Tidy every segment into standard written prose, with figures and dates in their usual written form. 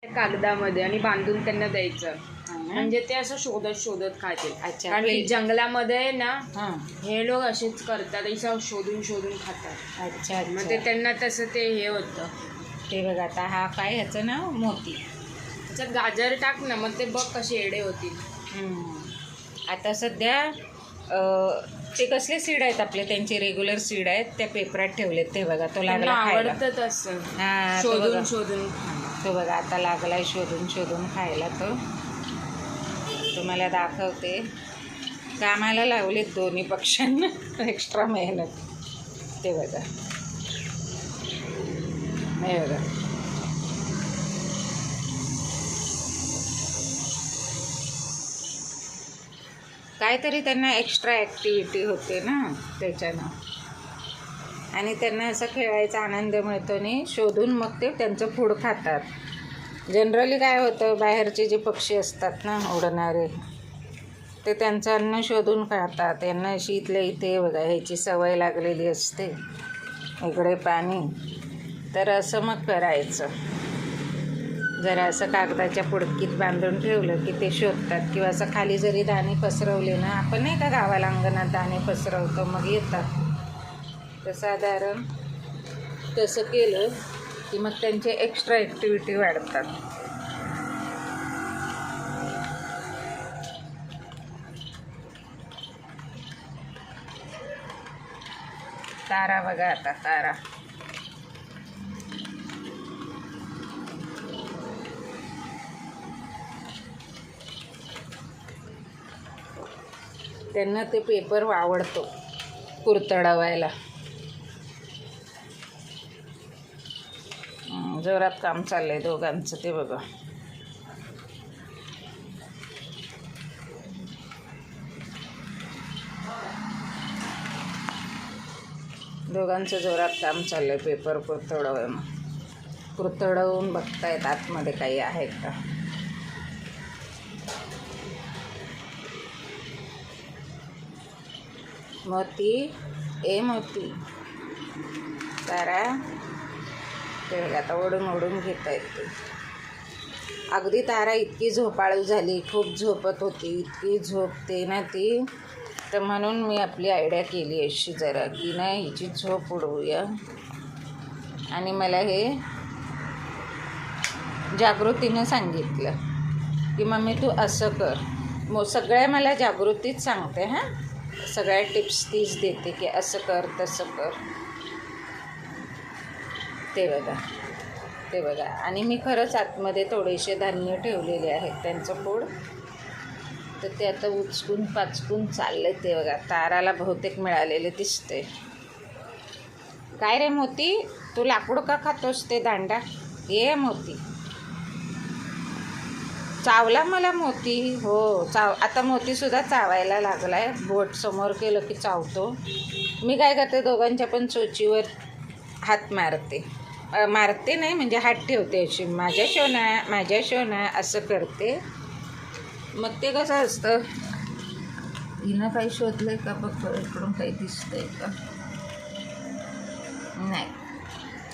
कागदामध्ये आणि बांधून त्यांना द्यायचं. म्हणजे ते असं शोधत शोधत खातील. अच्छा. कारण की जंगलामध्ये ना हां. हे लोक असेच करतात, असं शोधून शोधून खातात. अच्छा मग ते अच्छा. त्यांना तसं ते हे होतं. ते बघ आता हा काय ह्याचं नाव मोती. त्याच्यात गाजर टाक ना, मग ते बघ कसे एडे होतील. आता सध्या ते कसले सीड आहेत आपले, त्यांचे रेग्युलर सीड आहेत, त्या पेपरात ठेवलेत. ते बघा तो त्यांना लागला खायला. आवडतं तसं हां, तो शोधून बघा. शोधून. तो बघा आता लागलाय शोधून शोधून खायला. तो तुम्हाला दाखवते. कामाला लावलेत दोन्ही पक्ष्यांना एक्स्ट्रा मेहनत. ते बघा, हे बघा. काहीतरी त्यांना एक्स्ट्रा ॲक्टिव्हिटी होते ना त्याच्यानं, आणि त्यांना असा खेळायचा आनंद मिळतो नाही. शोधून मग ते त्यांचं फूड खातात. जनरली काय होतं, बाहेरचे जे पक्षी असतात ना उडणारे, ते त्यांचं अन्न शोधून खातात. यांना अशी इथल्या इथे बघा ह्याची सवय लागलेली असते, इकडे पाणी. तर असं मग करायचं, जरा असं कागदाच्या पुडकीत बांधून ठेवलं की ते शोधतात. किंवा असं खाली जरी दाणे पसरवले ना, आपण नाही का गावाला अंगणात दाणे पसरवतो मग येतात, तर साधारण तसं केलं की मग त्यांचे एक्स्ट्रा ॲक्टिव्हिटी वाढतात. तारा बघा आता, तारा. त्यांना ते पेपर आवडतो कुरतडवायला. जोरात काम चाललंय दोघांचं. ते बघा, दोघांचं जोरात काम चाललंय पेपर कुरतडवून बघतायत आतमध्ये काही आहेत का. मोती, ए मोती, तारा. ते बघा आता ओढून ओढून घेत आहेत ते. अगदी तारा इतकी झोपाळू झाली, खूप झोपत होती, इतकी झोपते ना ती. तर म्हणून मी आपली आयडिया केली अशी जरा की नाही हिची झोप उडवूया. आणि मला हे जागृतीनं सांगितलं की मम्मी तू असं कर. सगळ्या मला जागृतीच सांगते. हां, सगळ्या टिप्स तीच देते की असं कर तसं कर. ते बघा, ते बघा. आणि मी खरंच आतमध्ये थोडेसे धान्य ठेवलेले आहेत त्यांचं फूड, तर ते आता उचकून पाचकून चालले. ते बघा, ताराला बहुतेक मिळालेले दिसते. काय रे मोती, तू लाकूड का खातोस ते दांडा? ये मोती, चावला मला मोती. हो आता मोतीसुद्धा चावायला लागला आहे. बोट समोर केलं की चावतो. मी काय करते, दोघांच्या पण चोचीवर हात मारते नाही म्हणजे हात ठेवते अशी, माझ्या शोना असं करते. मग ते कसं असतं, हिनं काही शोधलं आहे का बघ, इकडून काही दिसतंय का नाही.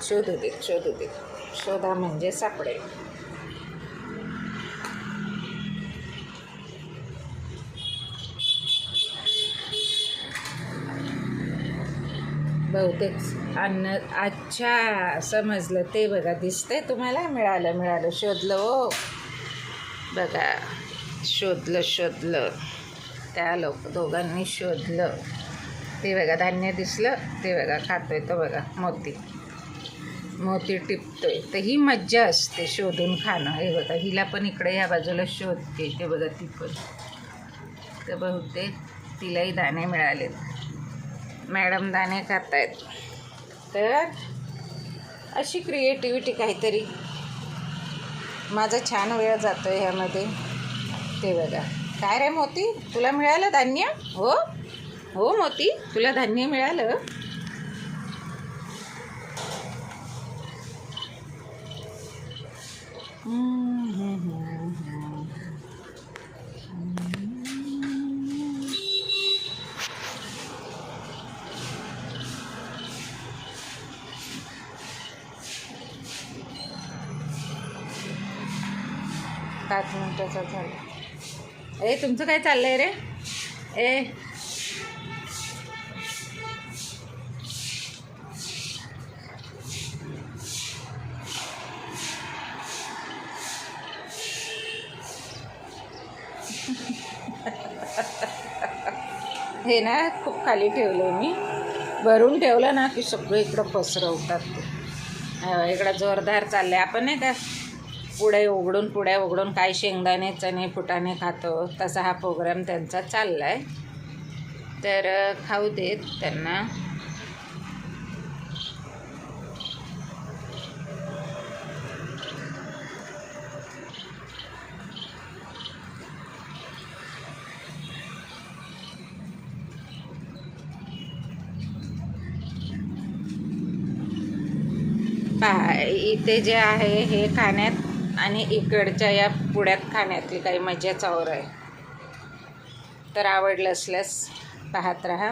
शोधू दे. शोधा म्हणजे सापडेल. बहुतेक अन्न. अच्छा, समजलं. ते बघा दिसतंय तुम्हाला. मिळालं. शोधलं हो बघा, शोधलं. त्या दोघांनी शोधलं. ते बघा धान्य दिसलं. ते बघा खातोय तो बघा, मोती टिपतोय. तर ही मज्जा असते शोधून खाणं. हे बघा, हिला पण इकडे ह्या बाजूला शोधते. ते बघा ती पण. तर बहुतेक तिलाही दाणे मिळालेत. मॅडम दाणे खात आहेत. तर अशी क्रिएटिव्हिटी काहीतरी. माझा छान वेळ जातो आहे ह्यामध्ये. ते बघा. काय रे मोती, तुला मिळालं धान्य? हो मोती, तुला धान्य मिळालं? 5 मिनिटाचा झाला. ए तुमचं काय चाललंय रे? ए हे ना खूप खाली ठेवलं मी, भरून ठेवलं ना की सगळं इकडं पसरवतात ते. इकडं जोरदार चाललं आहे. आपण नाही का पुड्या उघडून काय शेंगदाणे चणे फुटाणे खातो, तसा हा प्रोग्राम त्यांचा चालला आहे. तर खाऊ देत त्यांना. इथे जे आहे हे खाण्यात आणि इकडच्या या पुड्यात खाण्यातली काही मजाच और आहे. तर आवडलं असल्यास पाहत राहा.